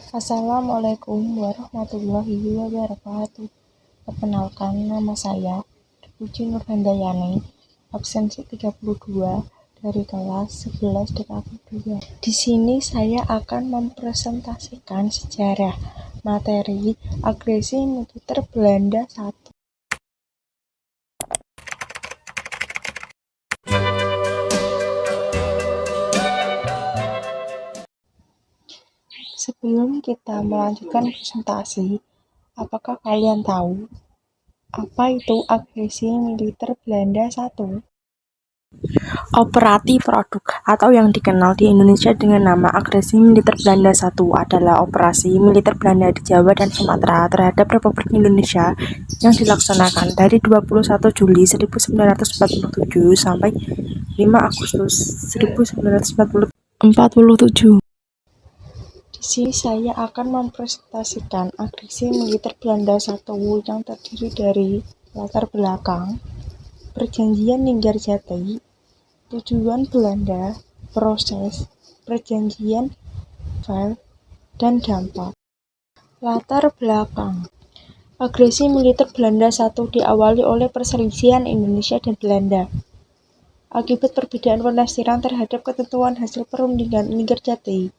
Assalamualaikum warahmatullahi wabarakatuh. Perkenalkan, nama saya Puji Nurhandayani, absensi 32 dari kelas 11 DKV 2. Di sini saya akan mempresentasikan sejarah materi agresi militer Belanda 1. Sebelum kita melanjutkan presentasi, apakah kalian tahu apa itu agresi militer Belanda 1? Operasi Produk atau yang dikenal di Indonesia dengan nama Agresi Militer Belanda 1 adalah operasi militer Belanda di Jawa dan Sumatera terhadap Republik Indonesia yang dilaksanakan dari 21 Juli 1947 sampai 5 Agustus 1947. Di sini saya akan mempresentasikan agresi militer Belanda 1 yang terdiri dari latar belakang, Perjanjian Linggarjati, tujuan Belanda, proses, Perjanjian Westphalia, dan dampak. Latar belakang. Agresi militer Belanda 1 diawali oleh perselisihan Indonesia dan Belanda. Akibat perbedaan penafsiran terhadap ketentuan hasil perundingan Linggarjati,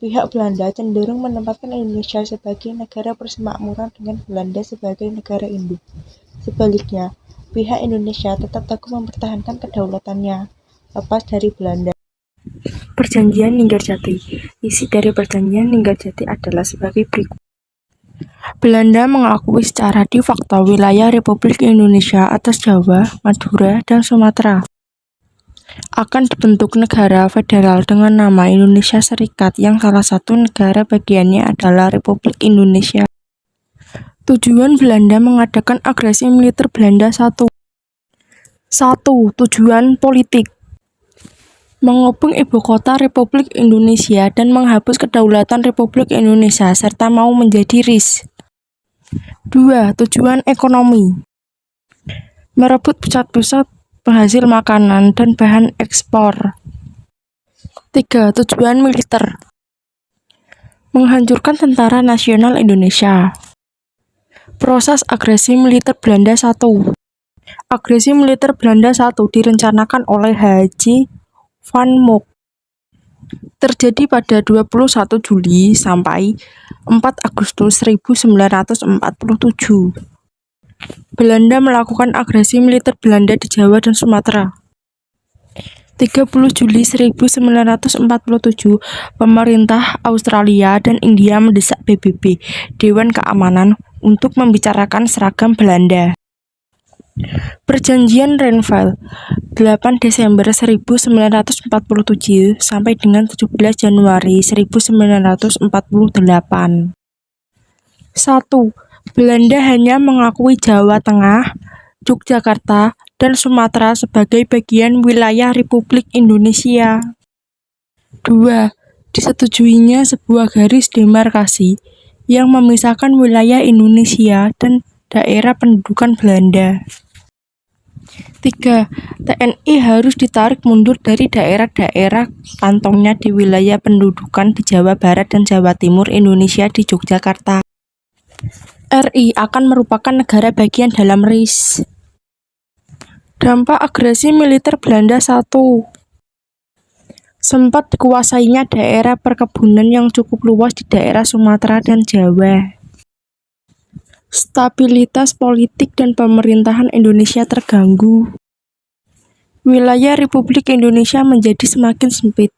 pihak Belanda cenderung menempatkan Indonesia sebagai negara persemakmuran dengan Belanda sebagai negara induk. Sebaliknya, pihak Indonesia tetap teguh mempertahankan kedaulatannya lepas dari Belanda. Perjanjian Linggarjati. Isi dari Perjanjian Linggarjati adalah sebagai berikut. Belanda mengakui secara de facto wilayah Republik Indonesia atas Jawa, Madura, dan Sumatera. Akan dibentuk negara federal dengan nama Indonesia Serikat yang salah satu negara bagiannya adalah Republik Indonesia. Tujuan Belanda mengadakan agresi militer Belanda 1. 1. Tujuan politik. Mengepung ibu kota Republik Indonesia dan menghapus kedaulatan Republik Indonesia serta mau menjadi RIS. 2. Tujuan ekonomi. Merebut pusat-pusat penghasil makanan dan bahan ekspor. 3. Tujuan militer. Menghancurkan Tentara Nasional Indonesia. Proses agresi militer Belanda 1. Agresi militer Belanda 1 direncanakan oleh Haji Van Mook. Terjadi pada 21 Juli sampai 4 Agustus 1947. Belanda melakukan agresi militer Belanda di Jawa dan Sumatera. 30 Juli 1947, pemerintah Australia dan India mendesak PBB, Dewan Keamanan, untuk membicarakan seragam Belanda. Perjanjian Westphalia, 8 Desember 1947 sampai dengan 17 Januari 1948. 1. Belanda hanya mengakui Jawa Tengah, Yogyakarta, dan Sumatera sebagai bagian wilayah Republik Indonesia. 2. Disetujuinya sebuah garis demarkasi yang memisahkan wilayah Indonesia dan daerah pendudukan Belanda. 3. TNI harus ditarik mundur dari daerah-daerah kantongnya di wilayah pendudukan di Jawa Barat dan Jawa Timur Indonesia di Yogyakarta. RI akan merupakan negara bagian dalam RIS. Dampak agresi militer Belanda 1. Sempat dikuasainya daerah perkebunan yang cukup luas di daerah Sumatera dan Jawa. Stabilitas politik dan pemerintahan Indonesia terganggu. Wilayah Republik Indonesia menjadi semakin sempit.